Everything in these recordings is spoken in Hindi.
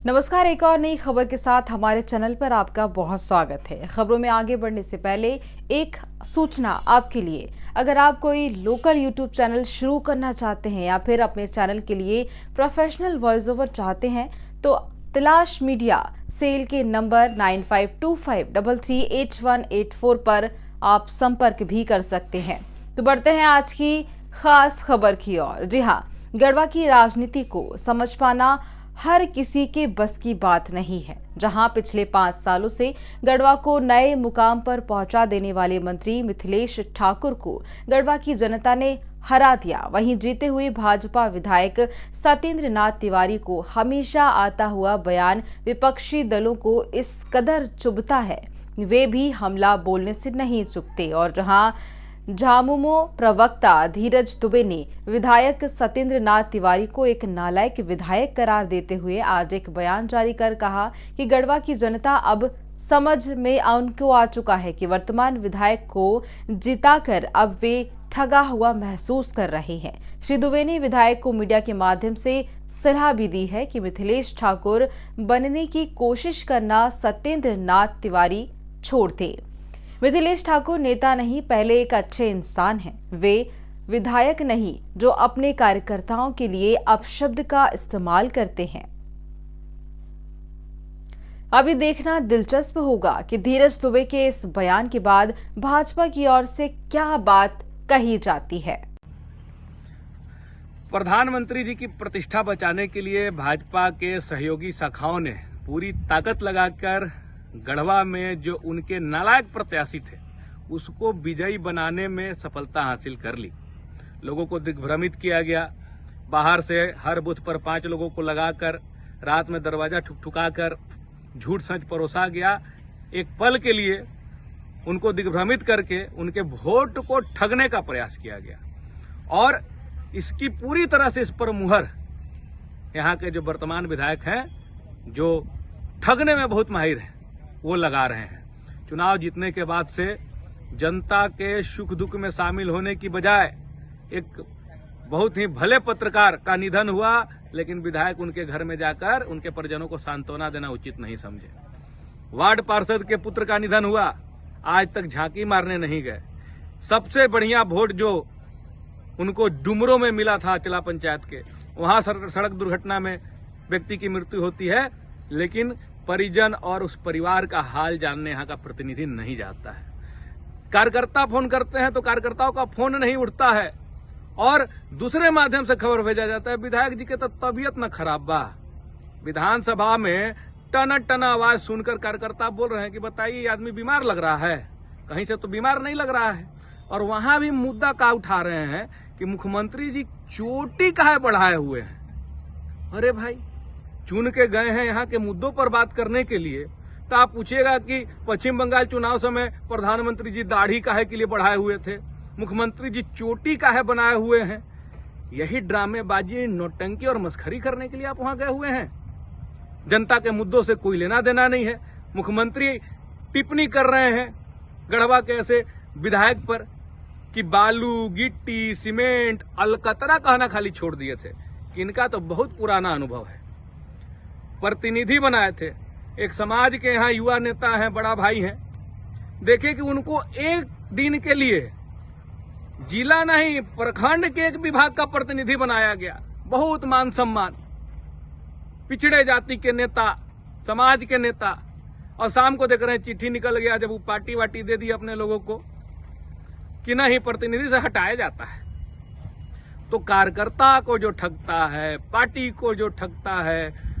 नमस्कार। एक और नई खबर के साथ हमारे चैनल पर आपका बहुत स्वागत है। खबरों में आगे बढ़ने से पहले एक सूचना आपके लिए। अगर आप कोई लोकल यूट्यूब चैनल शुरू करना चाहते हैं या फिर अपने चैनल के लिए प्रोफेशनल वॉइस ओवर चाहते हैं तो तलाश मीडिया सेल के नंबर 9525338184 पर आप संपर्क भी कर सकते हैं। तो बढ़ते हैं आज की खास खबर की ओर। जी हाँ, गढ़वा की राजनीति को समझ पाना हर किसी के बस की बात नहीं है। जहां पिछले 5 सालों से गढ़वा को नए मुकाम पर पहुंचा देने वाले मंत्री मिथिलेश ठाकुर को गढ़वा की जनता ने हरा दिया, वहीं जीते हुए भाजपा विधायक सत्येंद्र नाथ तिवारी को हमेशा आता हुआ बयान विपक्षी दलों को इस कदर चुभता है, वे भी हमला बोलने से नहीं चूकते। और जहां झामुमो प्रवक्ता धीरज दुबे ने विधायक सत्येंद्र नाथ तिवारी को एक नालायक विधायक करार देते हुए आज एक बयान जारी कर कहा कि गढ़वा की जनता अब समझ में उनको आ चुका है कि वर्तमान विधायक को जिताकर अब वे ठगा हुआ महसूस कर रहे हैं। श्री दुबे ने विधायक को मीडिया के माध्यम से सलाह भी दी है कि मिथिलेश ठाकुर बनने की कोशिश करना सत्येंद्र नाथ तिवारी छोड़ दें। मिथिलेश ठाकुर नेता नहीं, पहले एक अच्छे इंसान हैं। वे विधायक नहीं जो अपने कार्यकर्ताओं के लिए अपशब्द का इस्तेमाल करते हैं। अभी देखना दिलचस्प होगा कि धीरज दुबे के इस बयान के बाद भाजपा की ओर से क्या बात कही जाती है। प्रधानमंत्री जी की प्रतिष्ठा बचाने के लिए भाजपा के सहयोगी शाखाओं ने पूरी ताकत लगाकर गढ़वा में जो उनके नालायक प्रत्याशी थे उसको विजयी बनाने में सफलता हासिल कर ली। लोगों को दिग्भ्रमित किया गया, बाहर से हर बूथ पर 5 लोगों को लगाकर रात में दरवाजा ठुकठुकाकर झूठ सच परोसा गया। एक पल के लिए उनको दिग्भ्रमित करके उनके वोट को ठगने का प्रयास किया गया और इसकी पूरी तरह से इस पर मुहर यहाँ के जो वर्तमान विधायक हैं जो ठगने में बहुत माहिर हैं वो लगा रहे हैं। चुनाव जीतने के बाद से जनता के सुख दुख में शामिल होने की बजाय एक बहुत ही भले पत्रकार का निधन हुआ, लेकिन विधायक उनके घर में जाकर उनके परिजनों को सांत्वना देना उचित नहीं समझे। वार्ड पार्षद के पुत्र का निधन हुआ, आज तक झांकी मारने नहीं गए। सबसे बढ़िया वोट जो उनको डुमरों में मिला था जिला पंचायत के, वहां सड़क दुर्घटना में व्यक्ति की मृत्यु होती है, लेकिन परिजन और उस परिवार का हाल जानने यहाँ का प्रतिनिधि नहीं जाता है। कार्यकर्ता फोन करते हैं तो कार्यकर्ताओं का फोन नहीं उठता है और दूसरे माध्यम से खबर भेजा जाता है विधायक जी के तो तबीयत न खराब बा। विधानसभा में टन टन आवाज सुनकर कार्यकर्ता बोल रहे हैं कि बताइए ये आदमी बीमार लग रहा है, कहीं से तो बीमार नहीं लग रहा है। और वहां भी मुद्दा का उठा रहे हैं कि मुख्यमंत्री जी चोटी काहे बढ़ाए हुए हैं। अरे भाई, चुन के गए हैं यहाँ के मुद्दों पर बात करने के लिए, तो आप पूछिएगा कि पश्चिम बंगाल चुनाव समय प्रधानमंत्री जी दाढ़ी काहे के लिए बढ़ाए हुए थे, मुख्यमंत्री जी चोटी काहे बनाए हुए हैं। यही ड्रामेबाजी, नौटंकी और मस्खरी करने के लिए आप वहां गए हुए हैं। जनता के मुद्दों से कोई लेना देना नहीं है। मुख्यमंत्री टिप्पणी कर रहे हैं गढ़वा के ऐसे विधायक पर कि बालू, गिट्टी, सीमेंट, अलकतरा कहना खाली छोड़ दिए थे। कि इनका तो बहुत पुराना अनुभव है। प्रतिनिधि बनाए थे, एक समाज के यहाँ युवा नेता हैं, बड़ा भाई हैं। देखे कि उनको एक दिन के लिए जिला नहीं प्रखंड के एक विभाग का प्रतिनिधि बनाया गया, बहुत मान सम्मान, पिछड़े जाति के नेता, समाज के नेता, और शाम को देख रहे हैं चिट्ठी निकल गया जब वो पार्टी वाटी दे दी अपने लोगों को कि नहीं प्रतिनिधि से हटाया जाता है। तो कार्यकर्ता को जो ठगता है, पार्टी को जो ठगता है,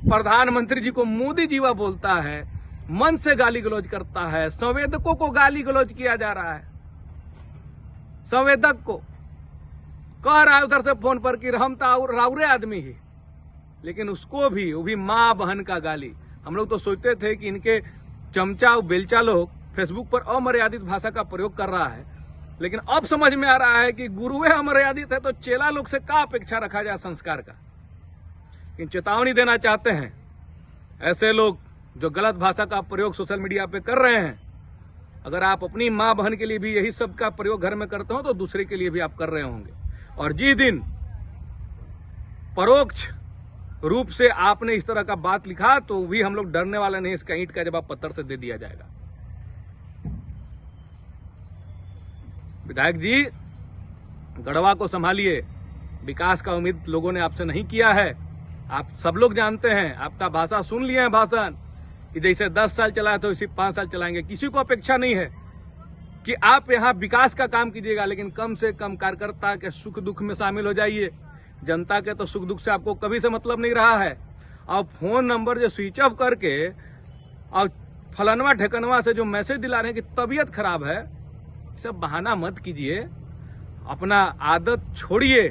प्रधानमंत्री जी को मोदी जीवा बोलता है, मन से गाली गलौज करता है, संवेदकों को गाली गलौज किया जा रहा है। संवेदक को कह रहा है उधर से फोन पर कि हम तो राउरे आदमी ही, लेकिन उसको भी, वो भी माँ बहन का गाली। हम लोग तो सोचते थे कि इनके चमचा और बेलचा लोग फेसबुक पर अमर्यादित भाषा का प्रयोग कर रहा है, लेकिन अब समझ में आ रहा है कि गुरुए अमर्यादित है तो चेला लोग से क्या अपेक्षा रखा जाए संस्कार का। लेकिन चेतावनी देना चाहते हैं ऐसे लोग जो गलत भाषा का प्रयोग सोशल मीडिया पे कर रहे हैं, अगर आप अपनी माँ बहन के लिए भी यही शब्द का प्रयोग घर में करते हो तो दूसरे के लिए भी आप कर रहे होंगे। और जिस दिन परोक्ष रूप से आपने इस तरह का बात लिखा तो भी हम लोग डरने वाले नहीं, इसका ईंट का जवाब पत्थर से दे दिया जाएगा। विधायक जी, गढ़वा को संभालिए। विकास का उम्मीद लोगों ने आपसे नहीं किया है। आप सब लोग जानते हैं, आपका भाषा सुन लिए हैं, भाषण कि जैसे 10 साल चलाए तो इसी 5 साल चलाएंगे। किसी को अपेक्षा नहीं है कि आप यहाँ विकास का काम कीजिएगा, लेकिन कम से कम कार्यकर्ता के सुख दुख में शामिल हो जाइए। जनता के तो सुख दुख से आपको कभी से मतलब नहीं रहा है। और फोन नंबर जो स्विच ऑफ करके और फलनवा ठेकनवा से जो मैसेज दिला रहे हैं कि तबीयत खराब है, सब बहाना मत कीजिए। अपना आदत छोड़िए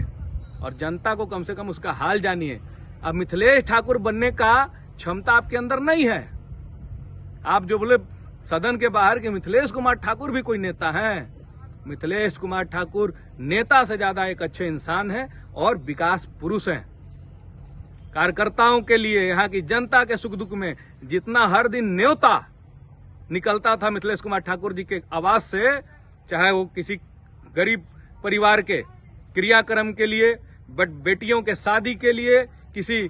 और जनता को कम से कम उसका हाल जानिए। अब मिथिलेश ठाकुर बनने का क्षमता आपके अंदर नहीं है। आप जो बोले सदन के बाहर कि मिथिलेश कुमार ठाकुर भी कोई नेता हैं, मिथिलेश कुमार ठाकुर नेता से ज्यादा एक अच्छे इंसान हैं और विकास पुरुष हैं। कार्यकर्ताओं के लिए, यहाँ की जनता के सुख दुख में जितना हर दिन न्योता निकलता था मिथिलेश कुमार ठाकुर जी के आवाज से, चाहे वो किसी गरीब परिवार के क्रियाक्रम के लिए, बेटियों के शादी के लिए, किसी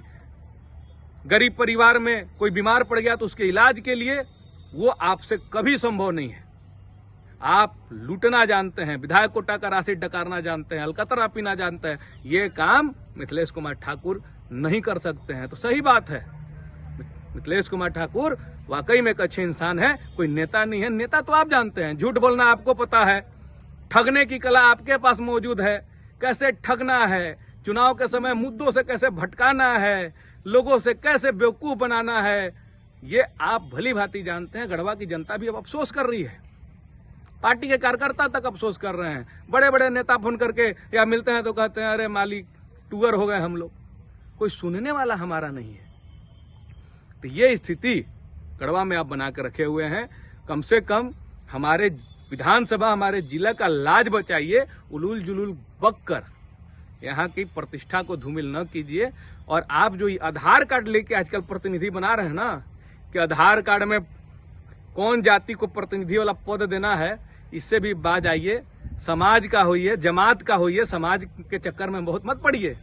गरीब परिवार में कोई बीमार पड़ गया तो उसके इलाज के लिए, वो आपसे कभी संभव नहीं है। आप लूटना जानते हैं, विधायक कोटा का राशि डकारना जानते हैं, अलकतरा पीना जानते हैं। ये काम मिथिलेश कुमार ठाकुर नहीं कर सकते हैं। तो सही बात है, मिथिलेश कुमार ठाकुर वाकई में एक अच्छे इंसान है, कोई नेता नहीं है। नेता तो आप जानते हैं, झूठ बोलना आपको पता है, ठगने की कला आपके पास मौजूद है, कैसे ठगना है, चुनाव के समय मुद्दों से कैसे भटकाना है, लोगों से कैसे बेवकूफ बनाना है, ये आप भली भांति जानते हैं। गढ़वा की जनता भी अब अफसोस कर रही है, पार्टी के कार्यकर्ता तक अफसोस कर रहे हैं। बड़े बड़े नेता फोन करके या मिलते हैं तो कहते हैं अरे मालिक टूअर हो गए हम लोग, कोई सुनने वाला हमारा नहीं है। तो ये स्थिति गढ़वा में आप बना के रखे हुए हैं। कम से कम हमारे विधानसभा, हमारे जिला का लाज बचाइए। उलूल जुलूल बककर यहाँ की प्रतिष्ठा को धूमिल न कीजिए। और आप जो आधार कार्ड लेके आजकल प्रतिनिधि बना रहे हैं ना, कि आधार कार्ड में कौन जाति को प्रतिनिधि वाला पद देना है, इससे भी बाज आइए। समाज का होइए, जमात का होइए, समाज के चक्कर में बहुत मत पड़िए।